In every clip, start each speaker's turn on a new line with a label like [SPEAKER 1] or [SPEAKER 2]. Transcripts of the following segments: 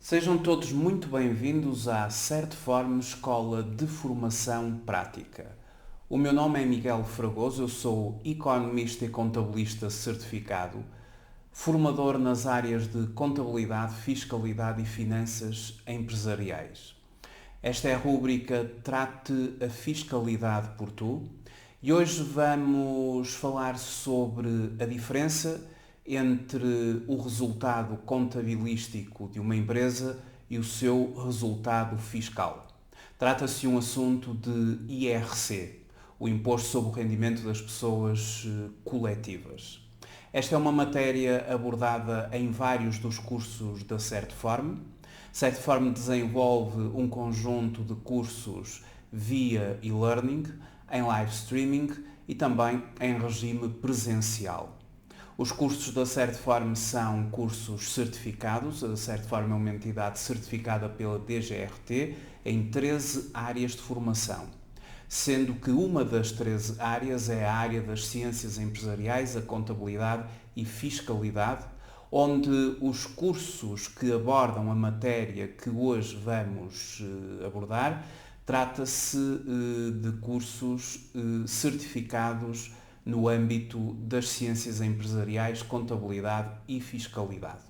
[SPEAKER 1] Sejam todos muito bem-vindos à Certform Escola de Formação Prática. O meu nome é Miguel Fragoso, eu sou economista e contabilista certificado, formador nas áreas de contabilidade, fiscalidade e finanças empresariais. Esta é a rúbrica Trate a Fiscalidade por Tu e hoje vamos falar sobre a diferença entre o resultado contabilístico de uma empresa e o seu resultado fiscal. Trata-se de um assunto de IRC, o Imposto sobre o Rendimento das Pessoas Coletivas. Esta é uma matéria abordada em vários dos cursos da Certform. Certform desenvolve um conjunto de cursos via e-learning, em live streaming e também em regime presencial. Os cursos da Certform são cursos certificados. A Certform é uma entidade certificada pela DGRT em 13 áreas de formação, sendo que uma das 13 áreas é a área das ciências empresariais, a contabilidade e fiscalidade, onde os cursos que abordam a matéria que hoje vamos abordar, trata-se de cursos certificados no âmbito das ciências empresariais, contabilidade e fiscalidade.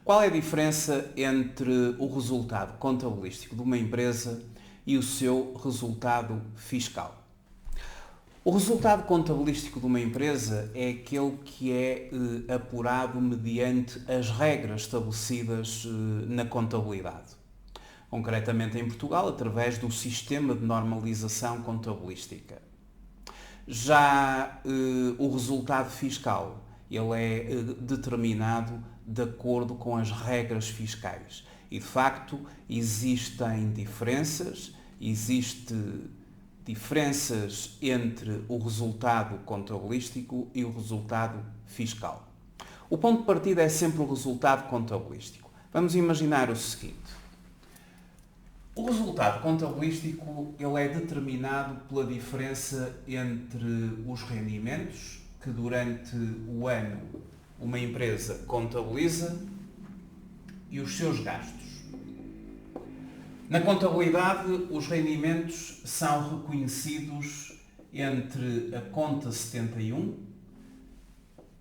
[SPEAKER 1] Qual é a diferença entre o resultado contabilístico de uma empresa e o seu resultado fiscal? O resultado contabilístico de uma empresa é aquele que é apurado mediante as regras estabelecidas na contabilidade. Concretamente em Portugal, através do Sistema de Normalização Contabilística. Já o resultado fiscal, ele é determinado de acordo com as regras fiscais. E, de facto, existem diferenças entre o resultado contabilístico e o resultado fiscal. O ponto de partida é sempre o resultado contabilístico. Vamos imaginar o seguinte. O resultado contabilístico ele é determinado pela diferença entre os rendimentos que durante o ano uma empresa contabiliza e os seus gastos. Na contabilidade, os rendimentos são reconhecidos entre a conta 71,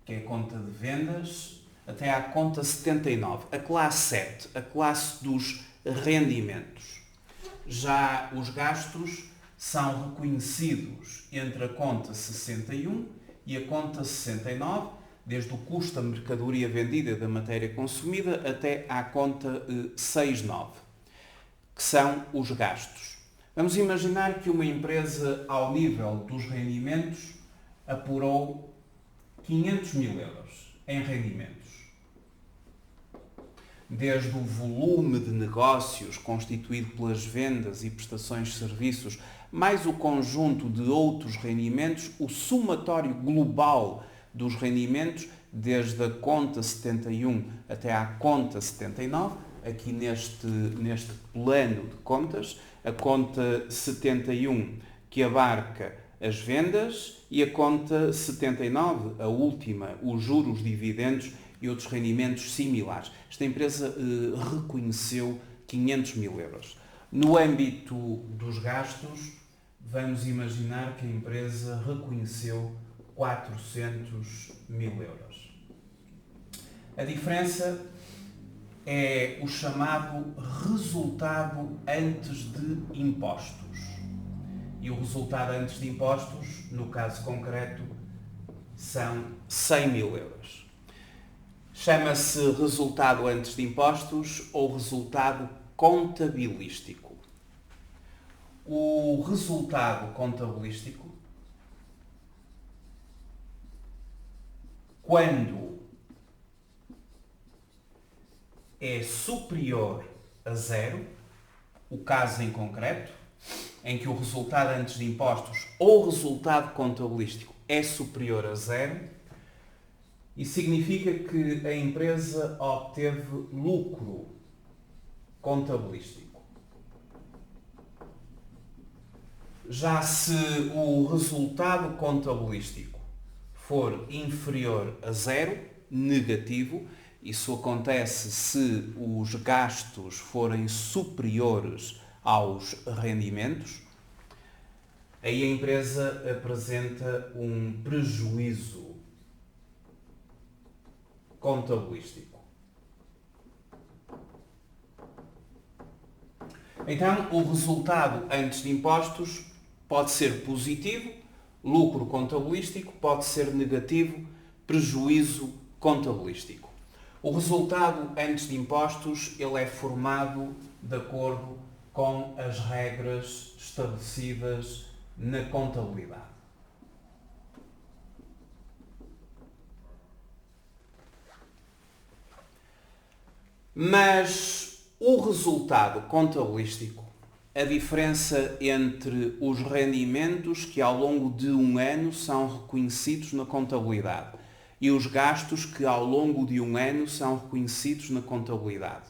[SPEAKER 1] que é a conta de vendas, até à conta 79, a classe 7, a classe dos rendimentos. Já os gastos são reconhecidos entre a conta 61 e a conta 69, desde o custo da mercadoria vendida da matéria consumida até à conta 69, que são os gastos. Vamos imaginar que uma empresa, ao nível dos rendimentos, apurou 500 mil euros em rendimentos. Desde o volume de negócios constituído pelas vendas e prestações de serviços, mais o conjunto de outros rendimentos, o somatório global dos rendimentos, desde a conta 71 até à conta 79, aqui neste plano de contas, a conta 71 que abarca as vendas e a conta 79, a última, os juros, dividendos e outros rendimentos similares. Esta empresa reconheceu 500 mil euros. No âmbito dos gastos, vamos imaginar que a empresa reconheceu 400 mil euros. A diferença é o chamado resultado antes de impostos. E o resultado antes de impostos, no caso concreto, são 100 mil euros. Chama-se resultado antes de impostos ou resultado contabilístico. O resultado contabilístico, quando é superior a zero, o caso em concreto, em que o resultado antes de impostos ou resultado contabilístico é superior a zero, isso significa que a empresa obteve lucro contabilístico. Já se o resultado contabilístico for inferior a zero, negativo, Isso acontece se os gastos forem superiores aos rendimentos. Aí a empresa apresenta um prejuízo contabilístico. Então, o resultado antes de impostos pode ser positivo, lucro contabilístico, pode ser negativo, prejuízo contabilístico. O resultado antes de impostos ele é formado de acordo com as regras estabelecidas na contabilidade. Mas o resultado contabilístico, a diferença entre os rendimentos que ao longo de um ano são reconhecidos na contabilidade e os gastos que ao longo de um ano são reconhecidos na contabilidade.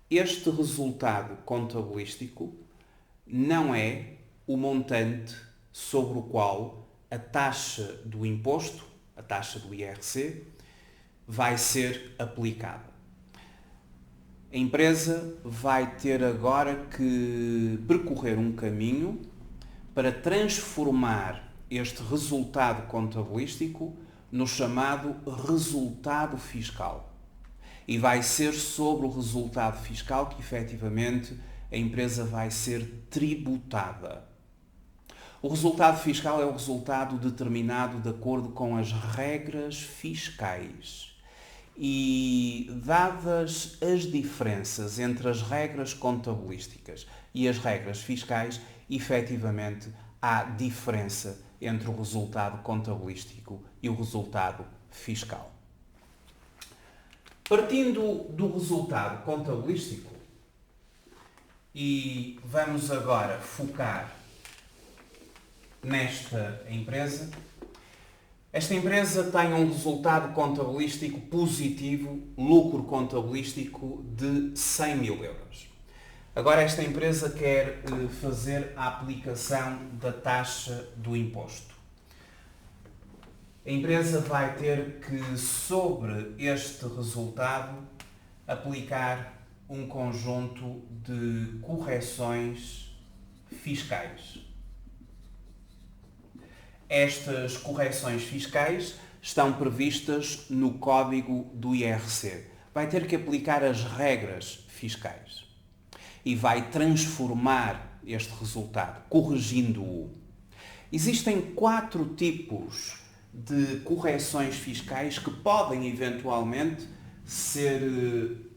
[SPEAKER 1] Este resultado contabilístico não é o montante sobre o qual a taxa do imposto, a taxa do IRC, vai ser aplicada. A empresa vai ter agora que percorrer um caminho para transformar este resultado contabilístico no chamado resultado fiscal. E vai ser sobre o resultado fiscal que efetivamente a empresa vai ser tributada. O resultado fiscal é o resultado determinado de acordo com as regras fiscais. E dadas as diferenças entre as regras contabilísticas e as regras fiscais, efetivamente há diferença entre o resultado contabilístico e o resultado fiscal. Partindo do resultado contabilístico, e vamos agora focar nesta empresa. Esta empresa tem um resultado contabilístico positivo, lucro contabilístico de 100 mil euros. Agora esta empresa quer fazer a aplicação da taxa do imposto. A empresa vai ter que, sobre este resultado, aplicar um conjunto de correções fiscais. Estas correções fiscais estão previstas no código do IRC. Vai ter que aplicar as regras fiscais e vai transformar este resultado, corrigindo-o. Existem 4 tipos de correções fiscais que podem eventualmente ser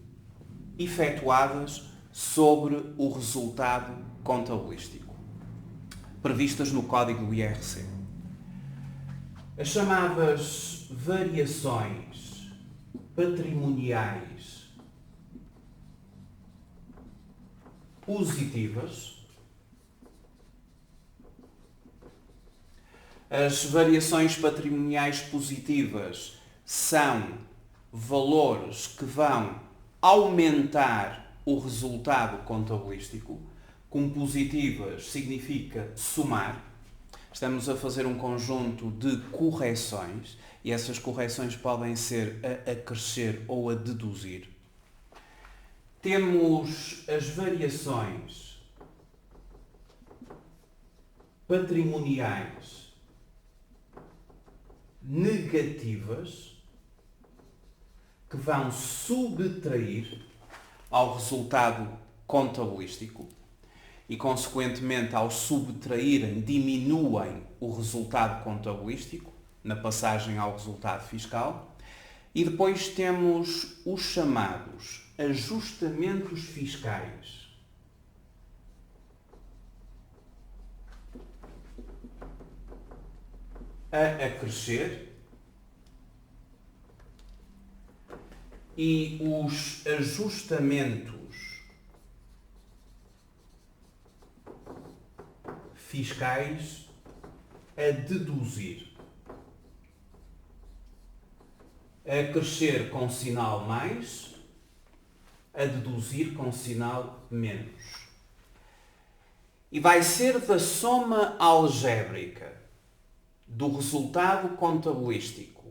[SPEAKER 1] efetuadas sobre o resultado contabilístico, previstas no código do IRC. As chamadas variações patrimoniais positivas. As variações patrimoniais positivas são valores que vão aumentar o resultado contabilístico. Como positivas significa somar. Estamos a fazer um conjunto de correções e essas correções podem ser a acrescer ou a deduzir. Temos as variações patrimoniais negativas que vão subtrair ao resultado contabilístico e, consequentemente, ao subtraírem, diminuem o resultado contabilístico na passagem ao resultado fiscal. E depois temos os chamados ajustamentos fiscais. A acrescer e os ajustamentos fiscais a deduzir. A crescer com sinal mais, a deduzir com sinal menos. E vai ser da soma algébrica do resultado contabilístico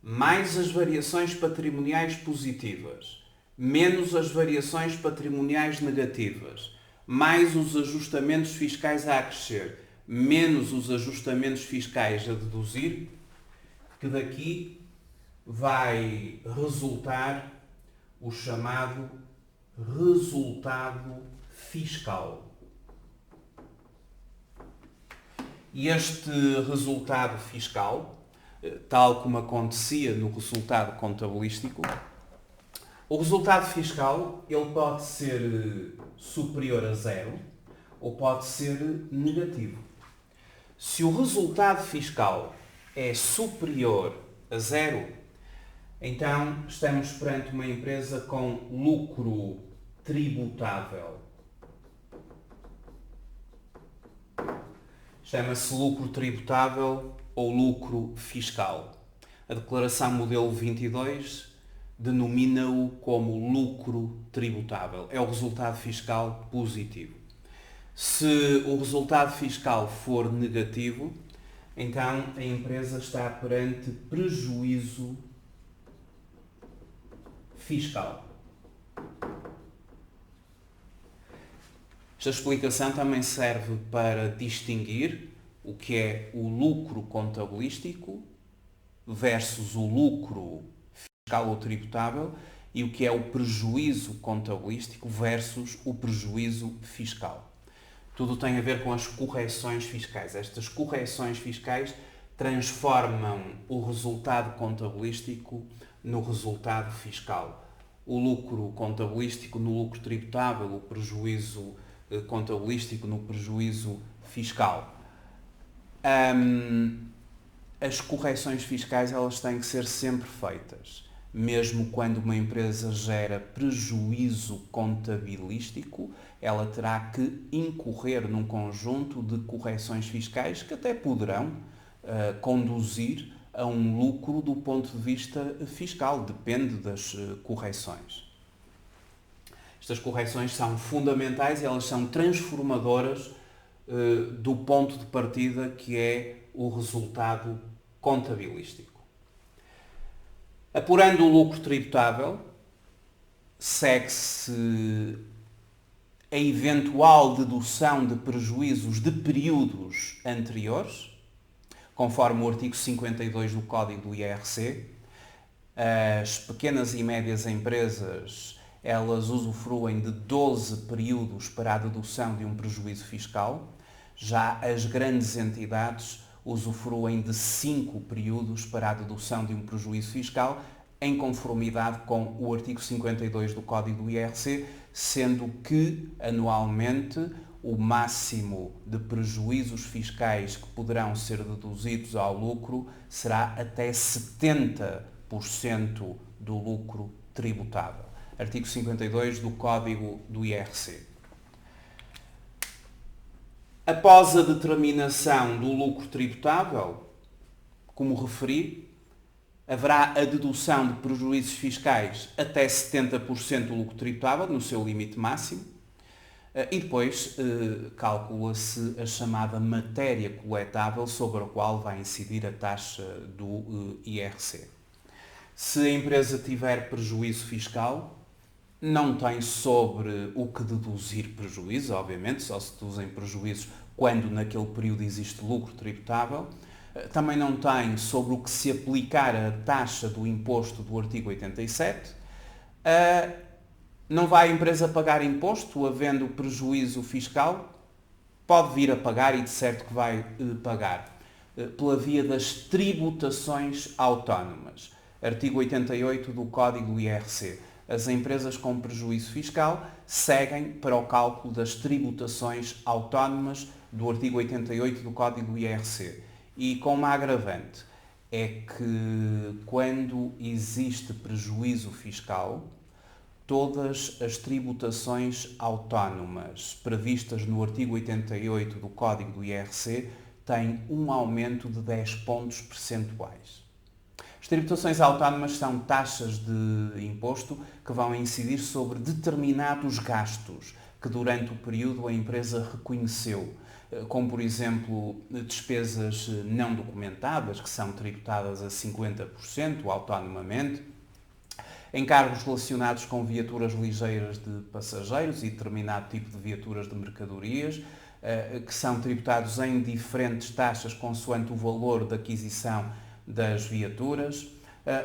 [SPEAKER 1] mais as variações patrimoniais positivas, menos as variações patrimoniais negativas, mais os ajustamentos fiscais a acrescer, menos os ajustamentos fiscais a deduzir, que daqui vai resultar o chamado resultado fiscal. E este resultado fiscal, tal como acontecia no resultado contabilístico, o resultado fiscal ele pode ser superior a zero ou pode ser negativo. Se o resultado fiscal é superior a zero, então estamos perante uma empresa com lucro tributável. Chama-se lucro tributável ou lucro fiscal. A declaração modelo 22 denomina-o como lucro tributável. É o resultado fiscal positivo. Se o resultado fiscal for negativo, então a empresa está perante prejuízo fiscal. Esta explicação também serve para distinguir o que é o lucro contabilístico versus o lucro fiscal ou tributável e o que é o prejuízo contabilístico versus o prejuízo fiscal. Tudo tem a ver com as correções fiscais. Estas correções fiscais transformam o resultado contabilístico no resultado fiscal. O lucro contabilístico no lucro tributável, o prejuízo contabilístico no prejuízo fiscal. As correções fiscais elas têm que ser sempre feitas. Mesmo quando uma empresa gera prejuízo contabilístico, ela terá que incorrer num conjunto de correções fiscais que até poderão conduzir a um lucro do ponto de vista fiscal. Depende das correções. Estas correções são fundamentais e elas são transformadoras do ponto de partida que é o resultado contabilístico. Apurando o lucro tributável, segue-se a eventual dedução de prejuízos de períodos anteriores, conforme o artigo 52 do Código do IRC. As pequenas e médias empresas elas usufruem de 12 períodos para a dedução de um prejuízo fiscal. Já as grandes entidades usufruem de 5 períodos para a dedução de um prejuízo fiscal, em conformidade com o artigo 52 do Código do IRC, sendo que, anualmente, o máximo de prejuízos fiscais que poderão ser deduzidos ao lucro será até 70% do lucro tributável. Artigo 52 do Código do IRC. Após a determinação do lucro tributável, como referi, haverá a dedução de prejuízos fiscais até 70% do lucro tributável, no seu limite máximo, e depois calcula-se a chamada matéria coletável sobre a qual vai incidir a taxa do IRC. Se a empresa tiver prejuízo fiscal, não tem sobre o que deduzir prejuízo, obviamente, só se deduzem prejuízos quando naquele período existe lucro tributável. Também não tem sobre o que se aplicar a taxa do imposto do artigo 87. Não vai a empresa pagar imposto, havendo prejuízo fiscal? Pode vir a pagar e de certo que vai pagar. Pela via das tributações autónomas. Artigo 88 do Código do IRC. As empresas com prejuízo fiscal seguem para o cálculo das tributações autónomas do artigo 88 do Código do IRC. E com uma agravante, é que quando existe prejuízo fiscal, todas as tributações autónomas previstas no artigo 88 do Código do IRC têm um aumento de 10 pontos percentuais. As tributações autónomas são taxas de imposto que vão incidir sobre determinados gastos que durante o período a empresa reconheceu. como por exemplo despesas não documentadas, que são tributadas a 50% autonomamente, encargos relacionados com viaturas ligeiras de passageiros e determinado tipo de viaturas de mercadorias, que são tributados em diferentes taxas consoante o valor da aquisição das viaturas,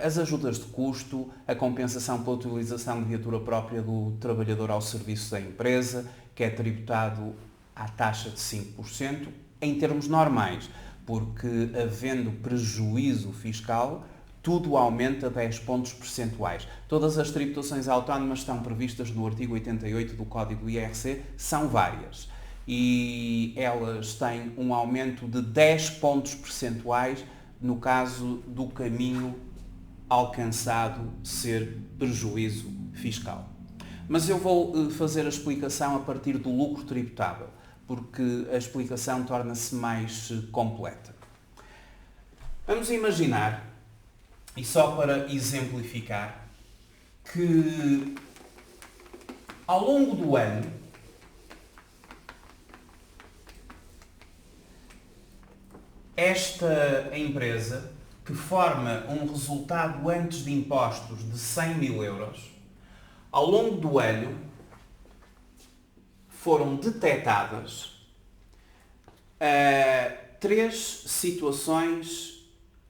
[SPEAKER 1] as ajudas de custo, a compensação pela utilização de viatura própria do trabalhador ao serviço da empresa, que é tributado à taxa de 5%, em termos normais, porque havendo prejuízo fiscal, tudo aumenta 10 pontos percentuais. Todas as tributações autónomas estão previstas no artigo 88 do Código do IRC, são várias. E elas têm um aumento de 10 pontos percentuais no caso do caminho alcançado ser prejuízo fiscal. Mas eu vou fazer a explicação a partir do lucro tributável, porque a explicação torna-se mais completa. Vamos imaginar, e só para exemplificar, que ao longo do ano esta empresa, que forma um resultado antes de impostos de 100.000 euros, ao longo do ano foram detectadas 3 situações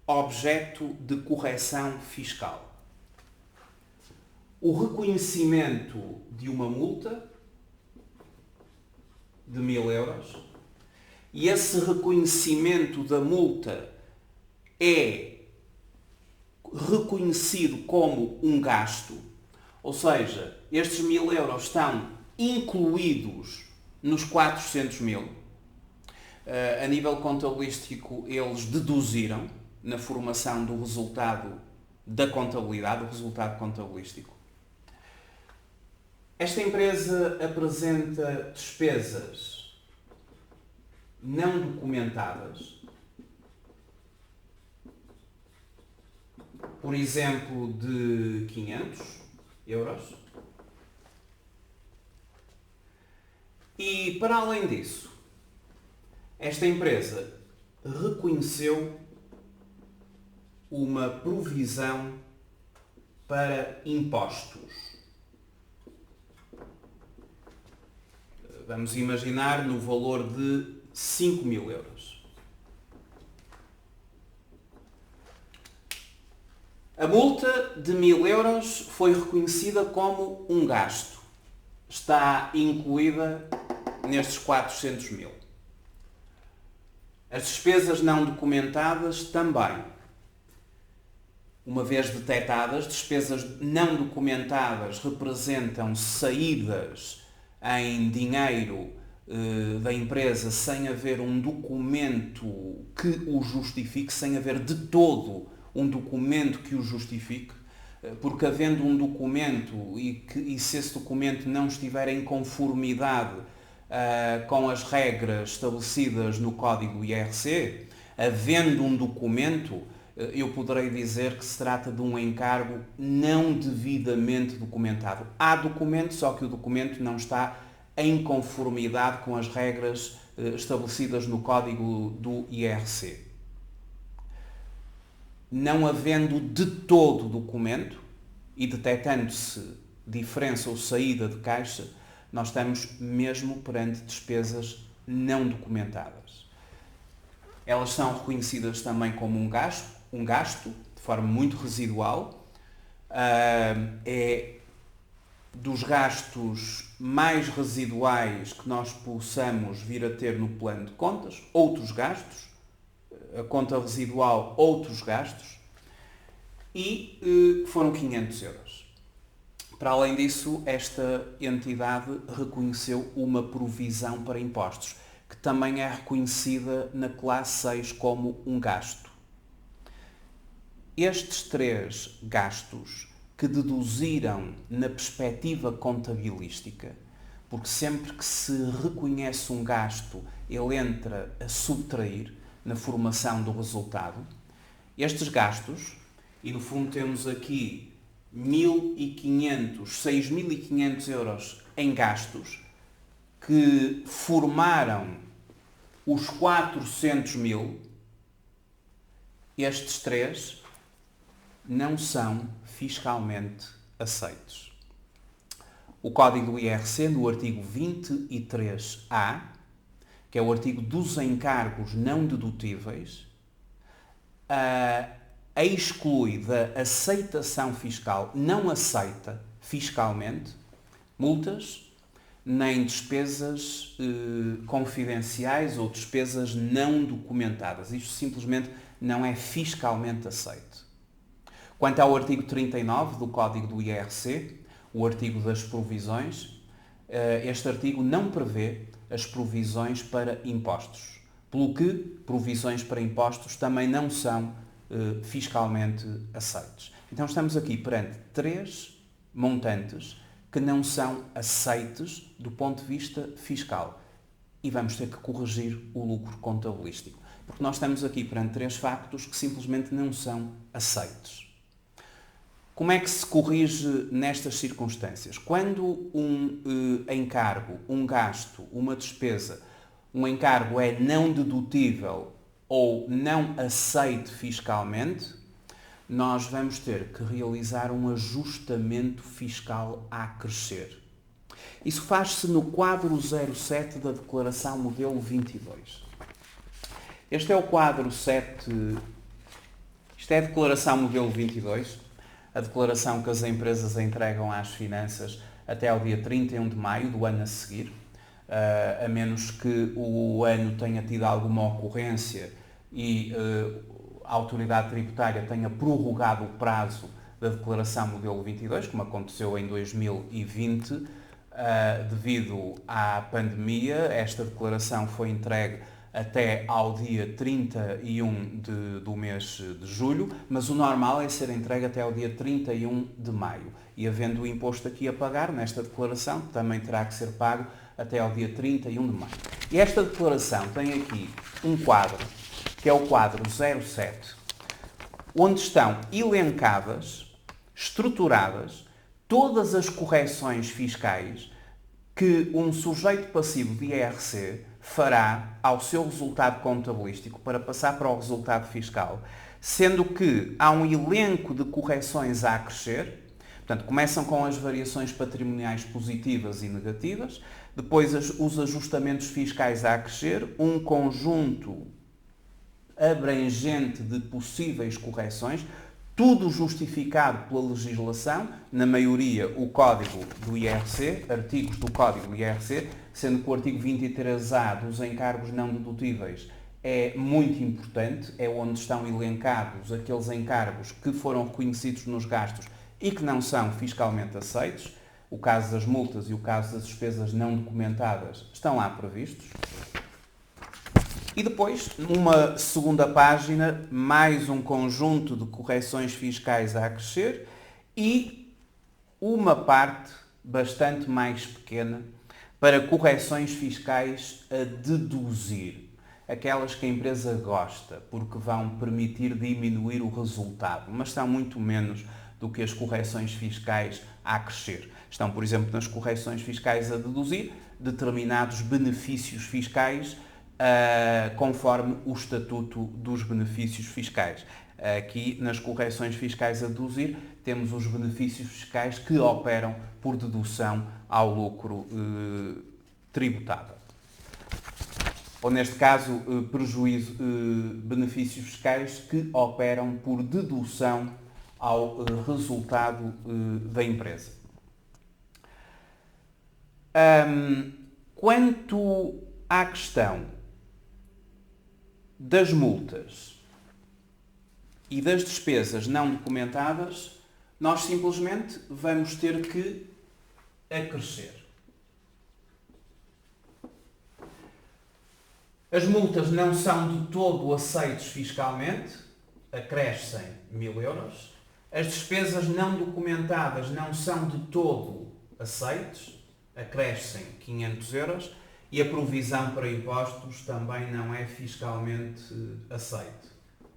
[SPEAKER 1] objeto de correção fiscal. O reconhecimento de uma multa de 1.000 euros, e esse reconhecimento da multa é reconhecido como um gasto, ou seja, estes 1.000 euros estão incluídos nos 400.000. A nível contabilístico, eles deduziram na formação do resultado da contabilidade, do resultado contabilístico. Esta empresa apresenta despesas não documentadas, por exemplo, de 500 euros. E, para além disso, esta empresa reconheceu uma provisão para impostos. Vamos imaginar no valor de 5.000 euros. A multa de 1.000 euros foi reconhecida como um gasto. Está incluída nestes 400.000. As despesas não documentadas também. Uma vez detectadas, despesas não documentadas representam saídas em dinheiro da empresa sem haver um documento que o justifique, sem haver de todo um documento que o justifique, porque havendo um documento e se esse documento não estiver em conformidade com as regras estabelecidas no Código IRC, havendo um documento, eu poderei dizer que se trata de um encargo não devidamente documentado. Há documento, só que o documento não está em conformidade com as regras estabelecidas no Código do IRC. Não havendo de todo documento e detectando-se diferença ou saída de caixa, nós estamos mesmo perante despesas não documentadas. Elas são reconhecidas também como um gasto, de forma muito residual. É dos gastos mais residuais que nós possamos vir a ter no plano de contas, outros gastos, a conta residual, outros gastos, e foram 500 euros. Para além disso, esta entidade reconheceu uma provisão para impostos, que também é reconhecida na classe 6 como um gasto. Estes 3 gastos que deduziram na perspectiva contabilística, porque sempre que se reconhece um gasto, ele entra a subtrair na formação do resultado. Estes gastos, e no fundo temos aqui 6.500 euros em gastos, que formaram Os 400 mil, estes três, não são fiscalmente aceitos. O Código do IRC, no artigo 23A, que é o artigo dos encargos não dedutíveis, exclui da aceitação fiscal, não aceita fiscalmente multas, nem despesas confidenciais ou despesas não documentadas. Isto simplesmente não é fiscalmente aceito. Quanto ao artigo 39 do Código do IRC, o artigo das provisões, este artigo não prevê as provisões para impostos, pelo que provisões para impostos também não são fiscalmente aceitos. Então estamos aqui perante três montantes que não são aceites do ponto de vista fiscal. E vamos ter que corrigir o lucro contabilístico. Porque nós estamos aqui perante três factos que simplesmente não são aceitos. Como é que se corrige nestas circunstâncias? Quando um encargo, um gasto, uma despesa, um encargo é não dedutível ou não aceito fiscalmente, nós vamos ter que realizar um ajustamento fiscal a crescer. Isso faz-se no quadro 07 da Declaração Modelo 22. Este é o quadro 7, isto é a Declaração Modelo 22, a declaração que as empresas entregam às finanças até ao dia 31 de maio do ano a seguir, a menos que o ano tenha tido alguma ocorrência e a autoridade tributária tenha prorrogado o prazo da Declaração Modelo 22, como aconteceu em 2020, devido à pandemia. Esta declaração foi entregue até ao dia 31 do mês de julho, mas o normal é ser entregue até ao dia 31 de maio. E havendo o imposto aqui a pagar, nesta declaração, também terá que ser pago até ao dia 31 de maio. E esta declaração tem aqui um quadro, que é o quadro 07, onde estão elencadas, estruturadas, todas as correções fiscais que um sujeito passivo de IRC fará ao seu resultado contabilístico para passar para o resultado fiscal, sendo que há um elenco de correções a crescer. Portanto, começam com as variações patrimoniais positivas e negativas, depois os ajustamentos fiscais a crescer, um conjunto abrangente de possíveis correções, tudo justificado pela legislação, na maioria o Código do IRC, artigos do Código do IRC, sendo que o artigo 23A dos encargos não dedutíveis é muito importante, é onde estão elencados aqueles encargos que foram reconhecidos nos gastos e que não são fiscalmente aceitos. O caso das multas e o caso das despesas não documentadas estão lá previstos. E depois, numa segunda página, mais um conjunto de correções fiscais a crescer e uma parte bastante mais pequena para correções fiscais a deduzir. Aquelas que a empresa gosta, porque vão permitir diminuir o resultado, mas são muito menos do que as correções fiscais a crescer. Estão, por exemplo, nas correções fiscais a deduzir determinados benefícios fiscais conforme o Estatuto dos Benefícios Fiscais. Aqui, nas correções fiscais a deduzir, temos os benefícios fiscais que operam por dedução ao lucro tributado. Ou, neste caso, benefícios fiscais que operam por dedução ao resultado da empresa. Quanto à questão das multas e das despesas não documentadas, nós simplesmente vamos ter que acrescer. As multas não são de todo aceitos fiscalmente, acrescem 1.000 euros. As despesas não documentadas não são de todo aceitos, acrescem 500 euros. E a provisão para impostos também não é fiscalmente aceite,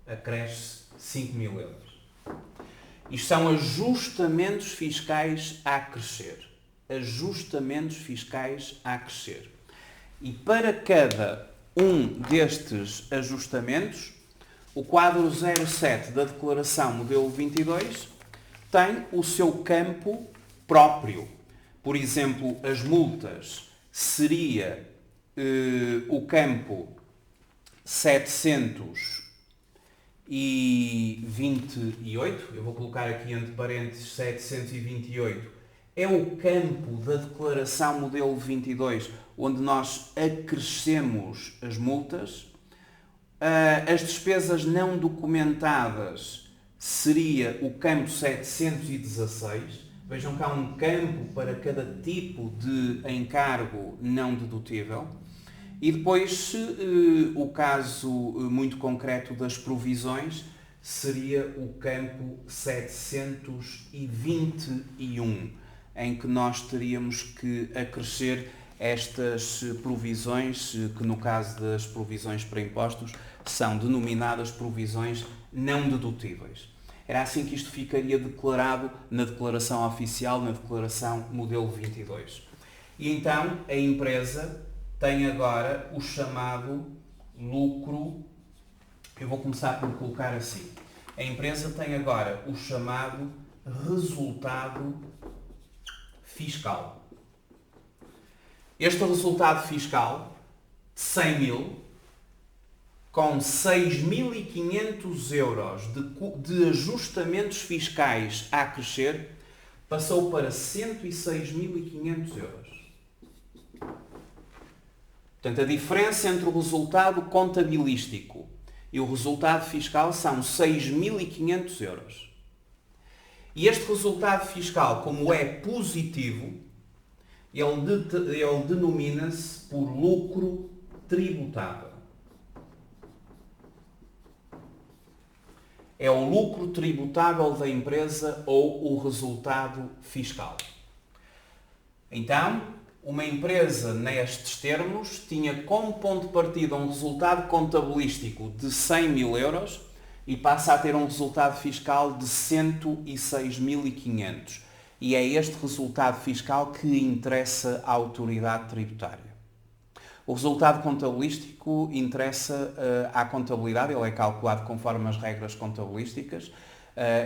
[SPEAKER 1] acresce 5.000 euros. Isto são ajustamentos fiscais a crescer. Ajustamentos fiscais a crescer. E para cada um destes ajustamentos, o quadro 07 da declaração modelo 22 tem o seu campo próprio. Por exemplo, as multas seria o campo 728, eu vou colocar aqui entre parênteses 728, é o campo da declaração modelo 22, onde nós acrescemos as multas. As despesas não documentadas seria o campo 716. Vejam que há um campo para cada tipo de encargo não dedutível. E depois, o caso muito concreto das provisões seria o campo 721, em que nós teríamos que acrescer estas provisões, que no caso das provisões para impostos são denominadas provisões não dedutíveis. Era assim que isto ficaria declarado na declaração oficial, na declaração modelo 22. E então a empresa tem agora o chamado lucro, eu vou começar por colocar assim. A empresa tem agora o chamado resultado fiscal. Este resultado fiscal, de 100 mil, com 6.500 euros de ajustamentos fiscais a crescer, passou para 106.500 euros. Portanto, a diferença entre o resultado contabilístico e o resultado fiscal são 6.500 euros. E este resultado fiscal, como é positivo, ele denomina-se por lucro tributável. É o lucro tributável da empresa ou o resultado fiscal. Então, uma empresa nestes termos tinha como ponto de partida um resultado contabilístico de 100 mil euros e passa a ter um resultado fiscal de 106.500. E é este resultado fiscal que interessa à autoridade tributária. O resultado contabilístico interessa à contabilidade, ele é calculado conforme as regras contabilísticas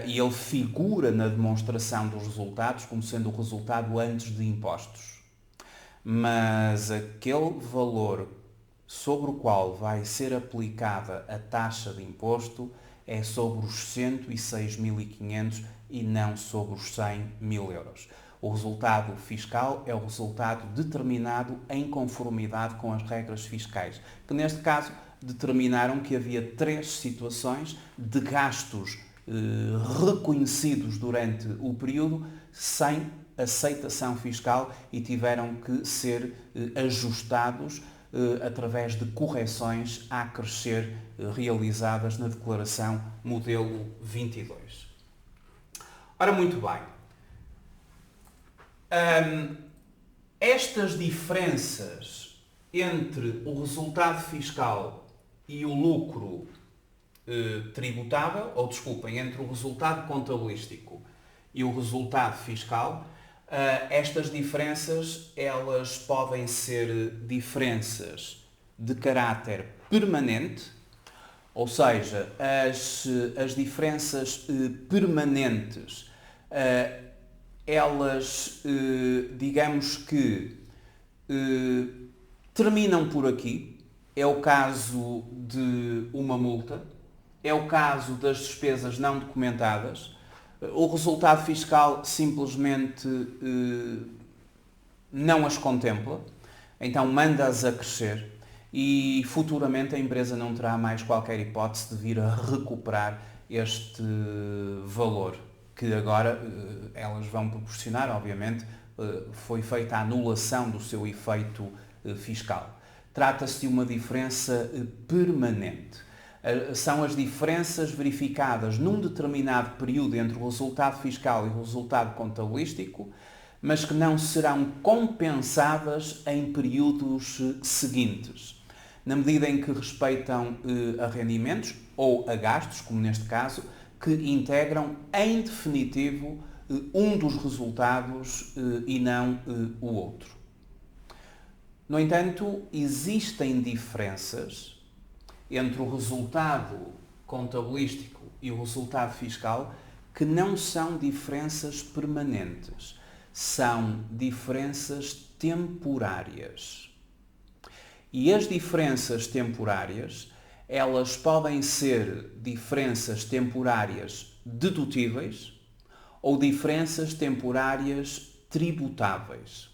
[SPEAKER 1] e ele figura na demonstração dos resultados como sendo o resultado antes de impostos. Mas aquele valor sobre o qual vai ser aplicada a taxa de imposto é sobre os 106.500 e não sobre os 100 mil euros. O resultado fiscal é o resultado determinado em conformidade com as regras fiscais, que neste caso determinaram que havia 3 situações de gastos reconhecidos durante o período sem aceitação fiscal e tiveram que ser ajustados através de correções a crescer realizadas na declaração modelo 22. Ora, muito bem. Estas diferenças entre o resultado fiscal e o lucro tributável, ou desculpem, entre o resultado contabilístico e o resultado fiscal, estas diferenças elas podem ser diferenças de caráter permanente, ou seja, as diferenças permanentes elas, digamos que, terminam por aqui. É o caso de uma multa, é o caso das despesas não documentadas. O resultado fiscal simplesmente não as contempla, então manda-as a crescer e futuramente a empresa não terá mais qualquer hipótese de vir a recuperar este valor, que agora elas vão proporcionar, obviamente, foi feita a anulação do seu efeito fiscal. Trata-se de uma diferença permanente. São as diferenças verificadas num determinado período entre o resultado fiscal e o resultado contabilístico, mas que não serão compensadas em períodos seguintes, na medida em que respeitam a rendimentos ou a gastos, como neste caso, que integram em definitivo um dos resultados e não o outro. No entanto, existem diferenças entre o resultado contabilístico e o resultado fiscal que não são diferenças permanentes, são diferenças temporárias. E as diferenças temporárias, elas podem ser diferenças temporárias dedutíveis ou diferenças temporárias tributáveis.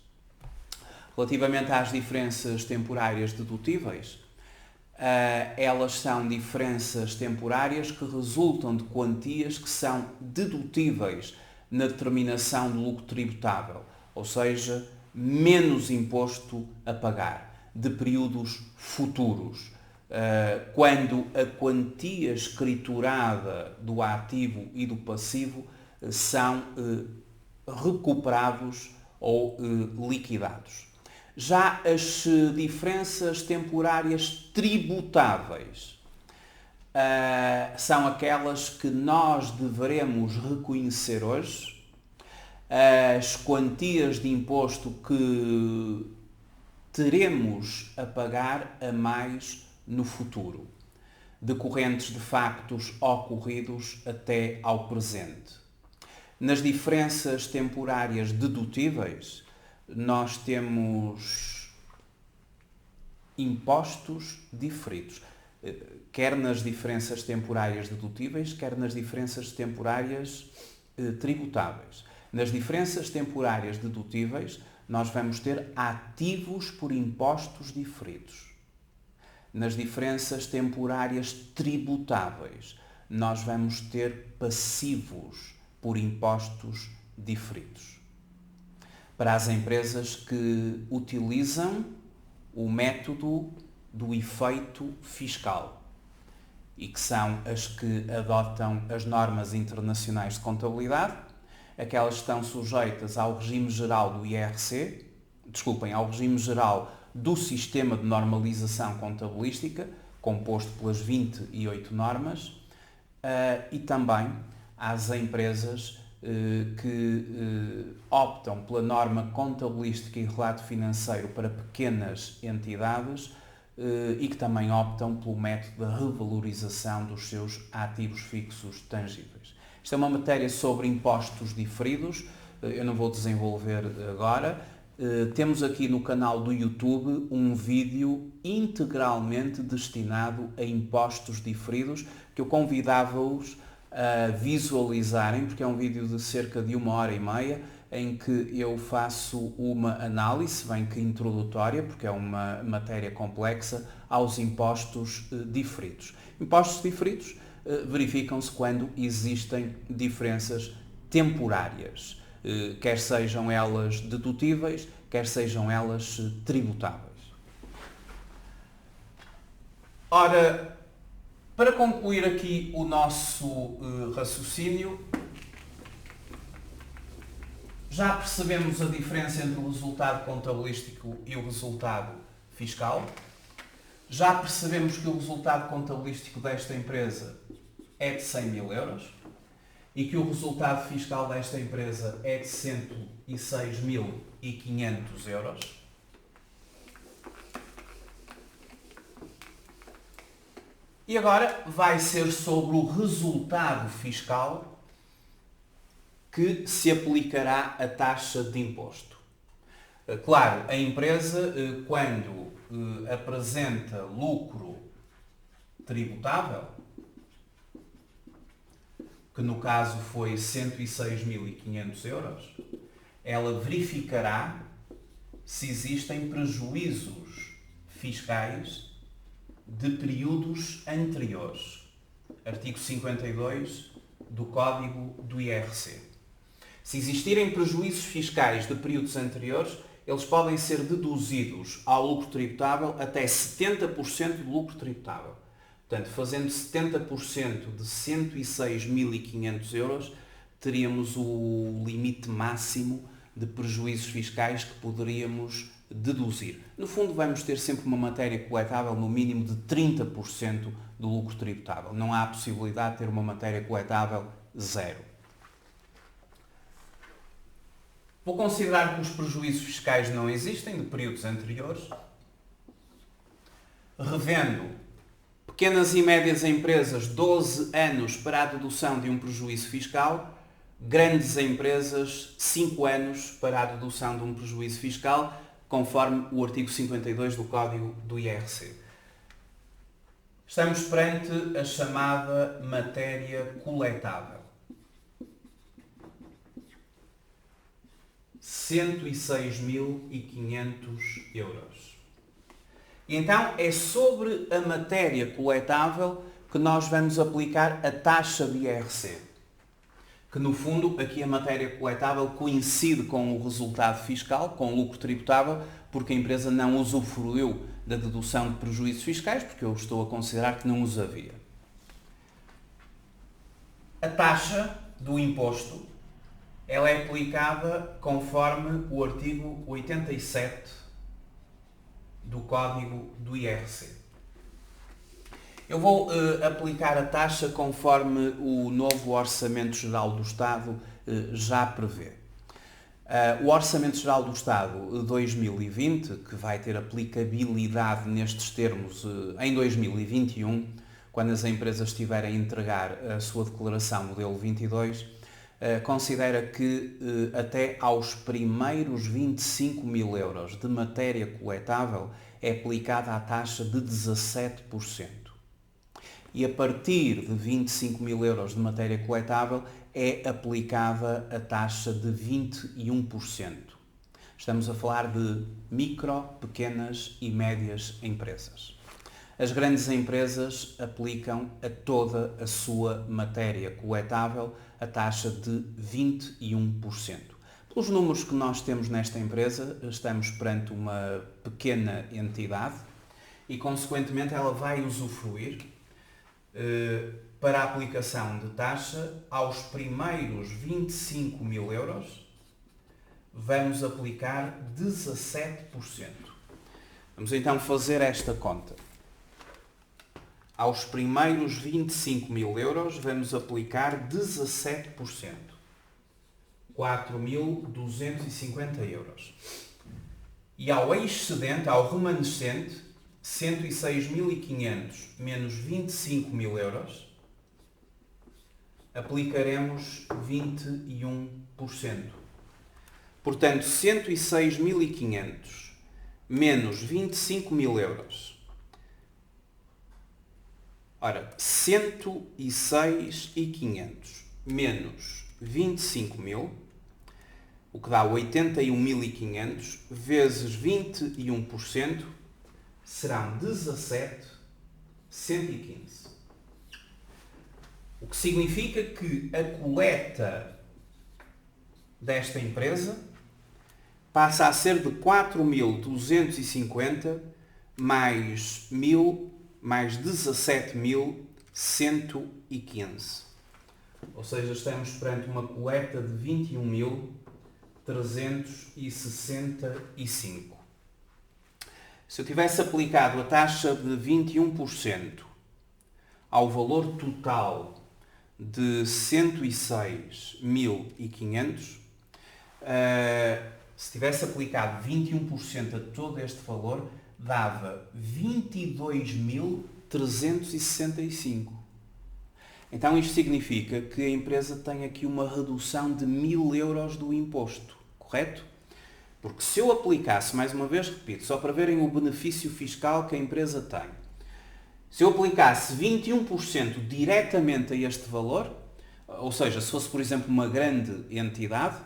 [SPEAKER 1] Relativamente às diferenças temporárias dedutíveis, elas são diferenças temporárias que resultam de quantias que são dedutíveis na determinação do lucro tributável, ou seja, menos imposto a pagar, de períodos futuros, quando a quantia escriturada do ativo e do passivo são recuperados ou liquidados. Já as diferenças temporárias tributáveis são aquelas que nós devemos reconhecer hoje, as quantias de imposto que teremos a pagar a mais no futuro, decorrentes de factos ocorridos até ao presente. Nas diferenças temporárias dedutíveis, nós temos impostos diferidos, quer nas diferenças temporárias dedutíveis, quer nas diferenças temporárias tributáveis. Nas diferenças temporárias dedutíveis, nós vamos ter ativos por impostos diferidos. Nas diferenças temporárias tributáveis, nós vamos ter passivos por impostos diferidos. Para as empresas que utilizam o método do efeito fiscal e que são as que adotam as normas internacionais de contabilidade, aquelas que estão sujeitas ao regime geral do IRC, ao regime geral do Sistema de Normalização Contabilística, composto pelas 28 normas, e também às empresas que optam pela norma contabilística e relato financeiro para pequenas entidades e que também optam pelo método da revalorização dos seus ativos fixos tangíveis. Isto é uma matéria sobre impostos diferidos, eu não vou desenvolver agora. Temos aqui no canal do YouTube um vídeo integralmente destinado a impostos diferidos que eu convidava-os a visualizarem, porque é um vídeo de cerca de 1h30 em que eu faço uma análise, bem que introdutória, porque é uma matéria complexa, aos impostos diferidos. Impostos diferidos verificam-se quando existem diferenças temporárias, quer sejam elas dedutíveis, quer sejam elas tributáveis. Ora, para concluir aqui o nosso raciocínio, já percebemos a diferença entre o resultado contabilístico e o resultado fiscal. Já percebemos que o resultado contabilístico desta empresa é de 100 mil euros e que o resultado fiscal desta empresa é de 106.500 euros. E agora vai ser sobre o resultado fiscal que se aplicará a taxa de imposto. Claro, a empresa, quando apresenta lucro tributável, que no caso foi 106.500 euros, ela verificará se existem prejuízos fiscais de períodos anteriores. Artigo 52 do Código do IRC. Se existirem prejuízos fiscais de períodos anteriores, eles podem ser deduzidos ao lucro tributável até 70% do lucro tributável. Portanto, fazendo 70% de 106.500 euros, teríamos o limite máximo de prejuízos fiscais que poderíamos deduzir. No fundo, vamos ter sempre uma matéria coletável no mínimo de 30% do lucro tributável. Não há a possibilidade de ter uma matéria coletável zero. Vou considerar que os prejuízos fiscais não existem de períodos anteriores Revendo, pequenas e médias empresas, 12 anos para a dedução de um prejuízo fiscal. Grandes empresas, 5 anos para a dedução de um prejuízo fiscal, conforme o artigo 52 do Código do IRC. Estamos perante a chamada matéria coletável. 106.500 euros. E então é sobre a matéria coletável que nós vamos aplicar a taxa de IRC. Que no fundo aqui a matéria coletável coincide com o resultado fiscal, com o lucro tributável, porque a empresa não usufruiu da dedução de prejuízos fiscais, porque eu estou a considerar que não os havia. A taxa do imposto, ela é aplicada conforme o artigo 87 do Código do IRC. Eu vou aplicar a taxa conforme o novo Orçamento Geral do Estado já prevê. O Orçamento Geral do Estado 2020, que vai ter aplicabilidade nestes termos em 2021, quando as empresas estiverem a entregar a sua declaração modelo 22, considera que até aos primeiros 25.000 euros de matéria coletável é aplicada a taxa de 17%. E a partir de 25.000 euros de matéria coletável é aplicada a taxa de 21%. Estamos a falar de micro, pequenas e médias empresas. As grandes empresas aplicam a toda a sua matéria coletável a taxa de 21%. Pelos números que nós temos nesta empresa, estamos perante uma pequena entidade e, consequentemente, ela vai usufruir para a aplicação de taxa aos primeiros 25.000 euros, vamos aplicar 17%. Vamos então fazer esta conta. Aos primeiros 25.000 euros, vamos aplicar 17%. 4.250 euros. E ao excedente, ao remanescente, 106.500 menos 25.000 euros, aplicaremos 21%. Portanto, 106.500 menos 25.000 euros. Ora, 106.500 menos 25.000, o que dá 81.500, vezes 21%, serão 17.115. O que significa que a coleta desta empresa passa a ser de 4.250 mais 1.000 mais 17.115. Ou seja, estamos perante uma coleta de 21.365. Se eu tivesse aplicado a taxa de 21% ao valor total de 106.500, se tivesse aplicado 21% a todo este valor, dava 22.365. Então isto significa que a empresa tem aqui uma redução de 1.000 euros do imposto, correto? Porque se eu aplicasse, mais uma vez repito, só para verem o benefício fiscal que a empresa tem, se eu aplicasse 21% diretamente a este valor, ou seja, se fosse, por exemplo, uma grande entidade,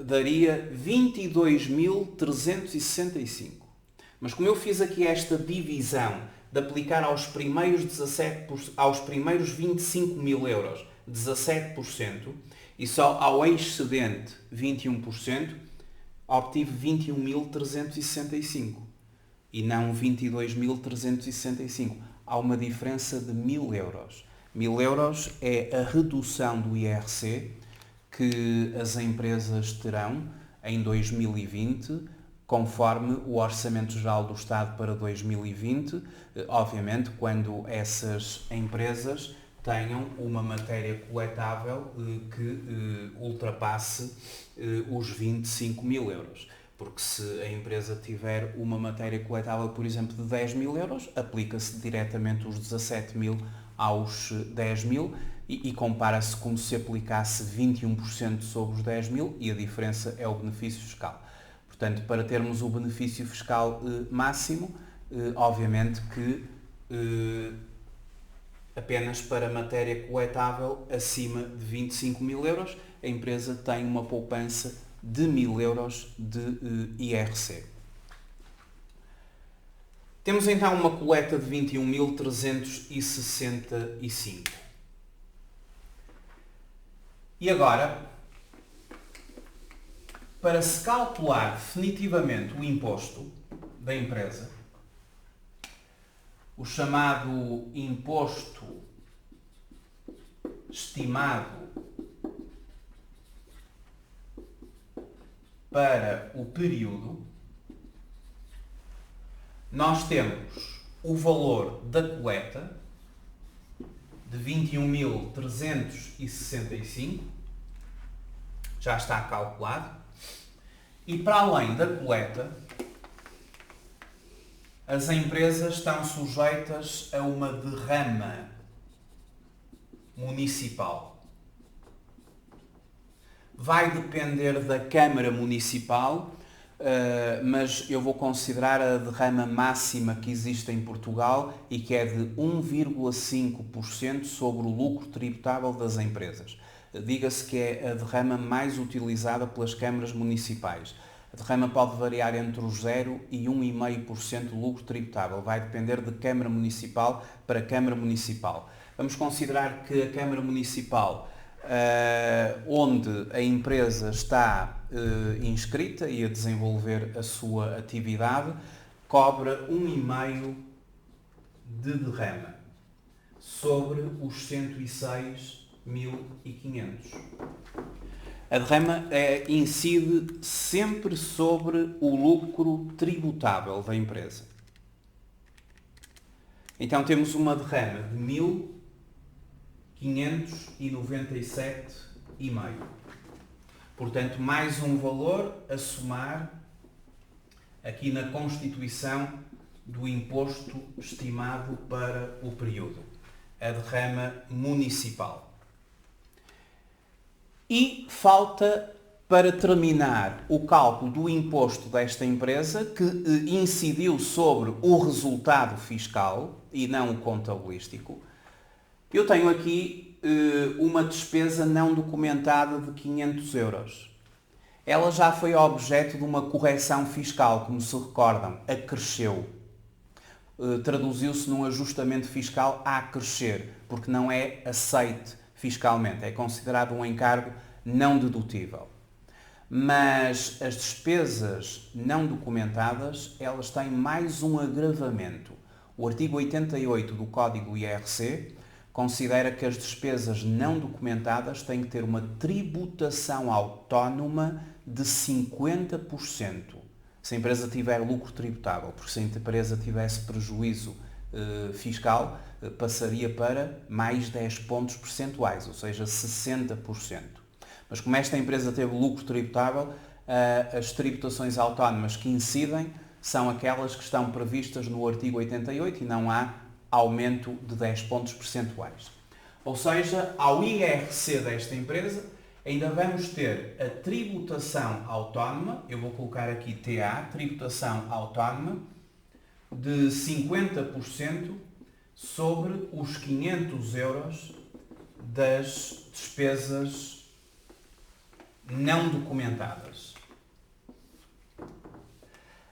[SPEAKER 1] daria 22.365. Mas como eu fiz aqui esta divisão de aplicar aos primeiros 25.000 euros 17% e só ao excedente 21%, obtive 21.365 e não 22.365. Há uma diferença de 1.000 euros. 1.000 euros é a redução do IRC que as empresas terão em 2020, conforme o Orçamento Geral do Estado para 2020, obviamente quando essas empresas tenham uma matéria coletável que ultrapasse os 25.000 euros. Porque se a empresa tiver uma matéria coletável, por exemplo, de 10.000 euros, aplica-se diretamente os 17.000 aos 10.000 e compara-se como se aplicasse 21% sobre os 10.000 e a diferença é o benefício fiscal. Portanto, para termos o benefício fiscal máximo, obviamente que apenas para matéria coletável acima de 25.000 euros, a empresa tem uma poupança de 1.000 euros de IRC. Temos então uma coleta de 21.365. E agora, para se calcular definitivamente o imposto da empresa, o chamado imposto estimado para o período, nós temos o valor da coleta de 21.365, já está calculado, e para além da coleta, as empresas estão sujeitas a uma derrama municipal. Vai depender da Câmara Municipal, mas eu vou considerar a derrama máxima que existe em Portugal e que é de 1,5% sobre o lucro tributável das empresas. Diga-se que é a derrama mais utilizada pelas câmaras municipais. A derrama pode variar entre os 0% e 1,5% do lucro tributável. Vai depender de Câmara Municipal para Câmara Municipal. Vamos considerar que a Câmara Municipal, onde a empresa está inscrita e a desenvolver a sua atividade, cobra 1,5% de derrama sobre os 106.500. A derrama incide sempre sobre o lucro tributável da empresa. Então temos uma derrama de 1.597,5. Portanto, mais um valor a somar aqui na constituição do imposto estimado para o período, a derrama municipal. E falta, para terminar, o cálculo do imposto desta empresa que incidiu sobre o resultado fiscal e não o contabilístico. Eu tenho aqui uma despesa não documentada de 500 euros. Ela já foi objeto de uma correção fiscal, como se recordam, acresceu. Traduziu-se num ajustamento fiscal a acrescer, porque não é aceite fiscalmente, é considerado um encargo não dedutível. Mas as despesas não documentadas, elas têm mais um agravamento. O artigo 88 do Código do IRC considera que as despesas não documentadas têm que ter uma tributação autónoma de 50%. Se a empresa tiver lucro tributável, porque se a empresa tivesse prejuízo fiscal, passaria para mais 10 pontos percentuais, ou seja, 60%. Mas como esta empresa teve lucro tributável, as tributações autónomas que incidem são aquelas que estão previstas no artigo 88 e não há aumento de 10 pontos percentuais. Ou seja, ao IRC desta empresa, ainda vamos ter a tributação autónoma, eu vou colocar aqui TA, tributação autónoma, de 50% sobre os 500 euros das despesas não documentadas.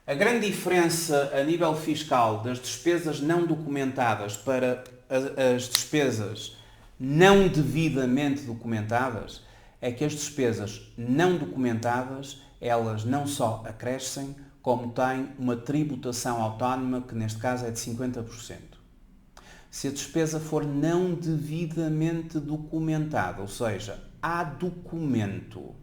[SPEAKER 1] A grande diferença a nível fiscal das despesas não documentadas para as despesas não devidamente documentadas é que as despesas não documentadas, elas não só acrescem, como têm uma tributação autónoma, que neste caso é de 50%. Se a despesa for não devidamente documentada, ou seja, há documento,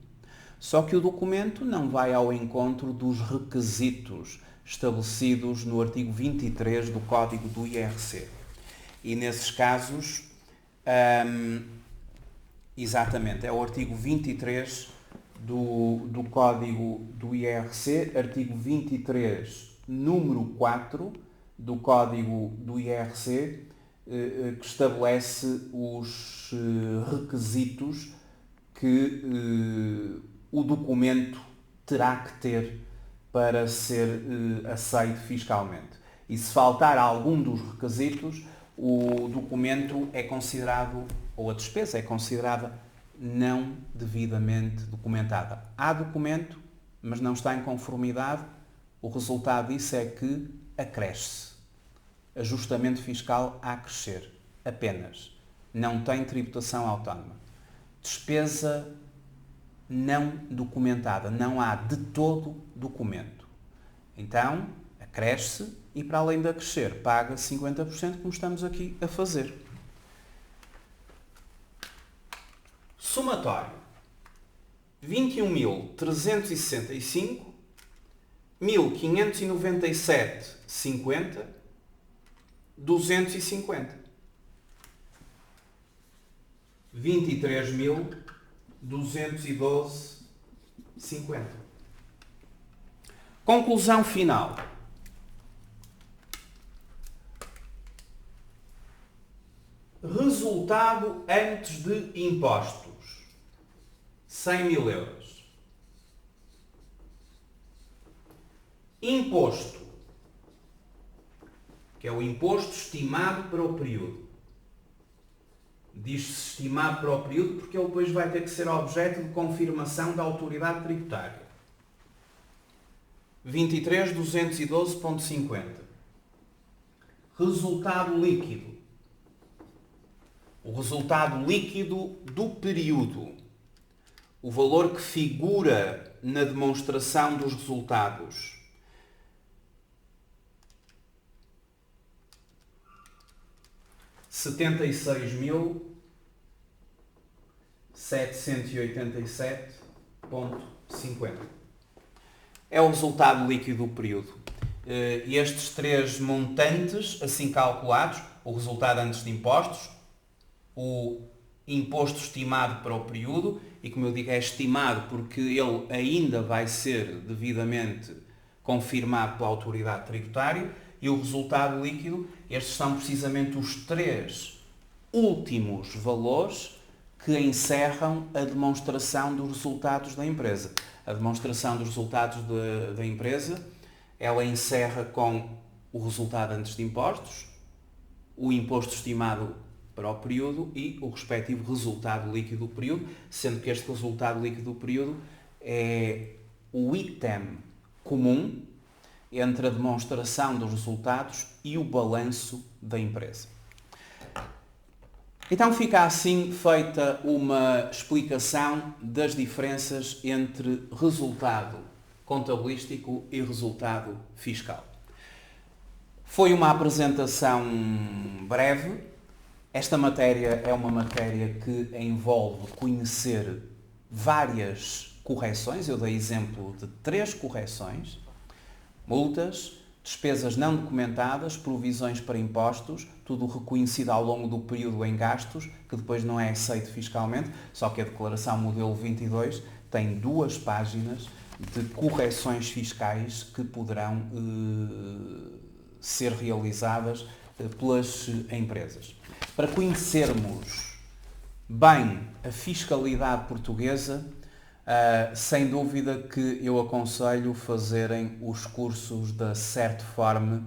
[SPEAKER 1] só que o documento não vai ao encontro dos requisitos estabelecidos no artigo 23 do Código do IRC. E nesses casos, exatamente, é o artigo 23 do Código do IRC, artigo 23, número 4 do Código do IRC, que estabelece os requisitos que o documento terá que ter para ser aceito fiscalmente. E se faltar algum dos requisitos, o documento é considerado, ou a despesa é considerada não devidamente documentada. Há documento, mas não está em conformidade, o resultado disso é que acresce. Ajustamento fiscal a crescer, apenas. Não tem tributação autónoma. Despesa não documentada, não há de todo documento. Então, acresce e para além de acrescer, paga 50% como estamos aqui a fazer. Somatório. 21.365, 1.597,50, 250. 23.212,50. Conclusão final. Resultado antes de impostos. 100.000 euros. Imposto, que é o imposto estimado para o período. Diz-se estimado para o período porque ele depois vai ter que ser objeto de confirmação da autoridade tributária. 23.212,50. Resultado líquido. O resultado líquido do período. O valor que figura na demonstração dos resultados. €76.787,50. É o resultado líquido do período. E estes três montantes, assim calculados, o resultado antes de impostos, o imposto estimado para o período, e como eu digo é estimado porque ele ainda vai ser devidamente confirmado pela autoridade tributária, e o resultado líquido, estes são precisamente os três últimos valores que encerram a demonstração dos resultados da empresa. A demonstração dos resultados da empresa, ela encerra com o resultado antes de impostos, o imposto estimado para o período e o respectivo resultado líquido do período, sendo que este resultado líquido do período é o item comum entre a demonstração dos resultados e o balanço da empresa. Então fica assim feita uma explicação das diferenças entre resultado contabilístico e resultado fiscal. Foi uma apresentação breve. Esta matéria é uma matéria que envolve conhecer várias correções. Eu dei exemplo de 3 correções. Multas, despesas não documentadas, provisões para impostos, tudo reconhecido ao longo do período em gastos, que depois não é aceito fiscalmente, só que a declaração modelo 22 tem 2 páginas de correções fiscais que poderão ser realizadas pelas empresas. Para conhecermos bem a fiscalidade portuguesa, sem dúvida que eu aconselho fazerem os cursos da Certform.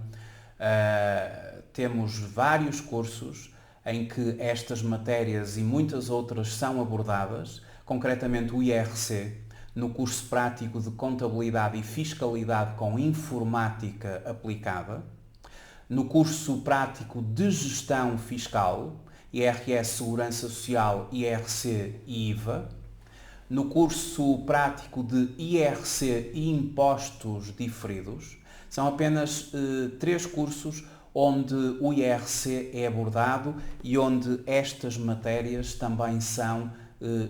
[SPEAKER 1] Temos vários cursos em que estas matérias e muitas outras são abordadas, concretamente o IRC, no curso prático de Contabilidade e Fiscalidade com Informática Aplicada, no curso prático de Gestão Fiscal, IRS Segurança Social, IRC e IVA, no curso prático de IRC e Impostos Diferidos. São apenas 3 cursos onde o IRC é abordado e onde estas matérias também são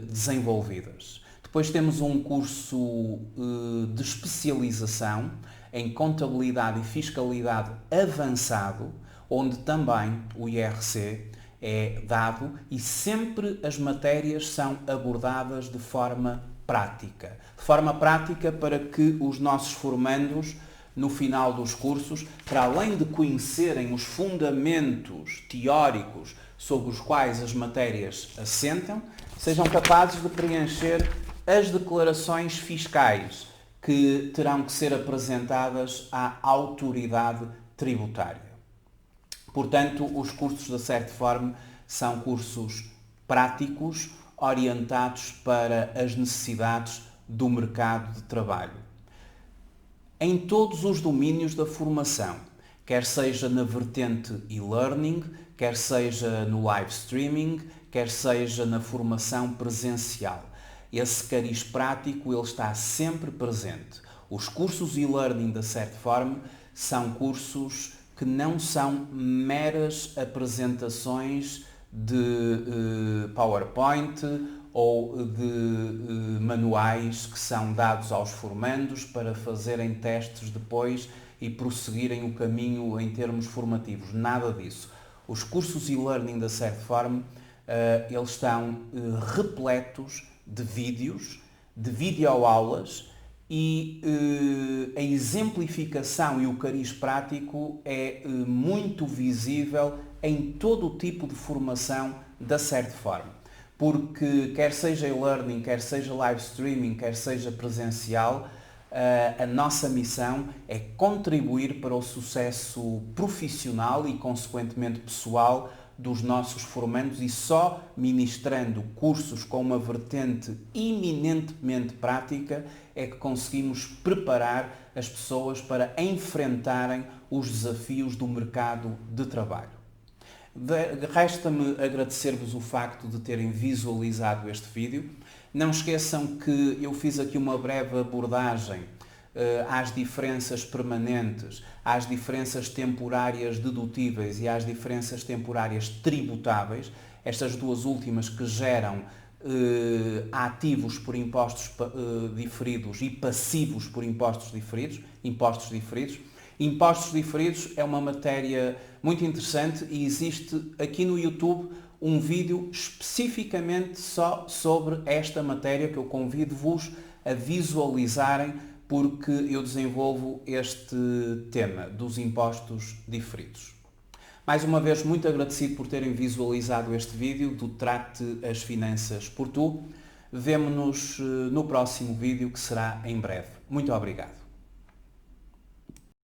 [SPEAKER 1] desenvolvidas. Depois temos um curso de especialização em Contabilidade e Fiscalidade avançado, onde também o IRC é dado e sempre as matérias são abordadas de forma prática. De forma prática para que os nossos formandos, no final dos cursos, para além de conhecerem os fundamentos teóricos sobre os quais as matérias assentam, sejam capazes de preencher as declarações fiscais que terão que ser apresentadas à autoridade tributária. Portanto, os cursos da Certform são cursos práticos, orientados para as necessidades do mercado de trabalho. Em todos os domínios da formação, quer seja na vertente e-learning, quer seja no live streaming, quer seja na formação presencial. Esse cariz prático ele está sempre presente. Os cursos e-learning da Certform são cursos que não são meras apresentações de PowerPoint ou de manuais que são dados aos formandos para fazerem testes depois e prosseguirem o caminho em termos formativos. Nada disso. Os cursos e-learning da Certform, eles estão repletos de vídeos, de videoaulas e a exemplificação e o cariz prático é muito visível em todo o tipo de formação da Certform. Porque quer seja e-learning, quer seja live streaming, quer seja presencial, a nossa missão é contribuir para o sucesso profissional e, consequentemente, pessoal dos nossos formandos e só ministrando cursos com uma vertente eminentemente prática é que conseguimos preparar as pessoas para enfrentarem os desafios do mercado de trabalho. Resta-me agradecer-vos o facto de terem visualizado este vídeo. Não esqueçam que eu fiz aqui uma breve abordagem às diferenças permanentes, às diferenças temporárias dedutíveis e às diferenças temporárias tributáveis, estas duas últimas que geram ativos por impostos diferidos e passivos por impostos diferidos. Impostos diferidos é uma matéria muito interessante e existe aqui no YouTube um vídeo especificamente só sobre esta matéria que eu convido-vos a visualizarem porque eu desenvolvo este tema dos impostos diferidos. Mais uma vez, muito agradecido por terem visualizado este vídeo do Trate as Finanças por Tu. Vemo-nos no próximo vídeo que será em breve. Muito obrigado.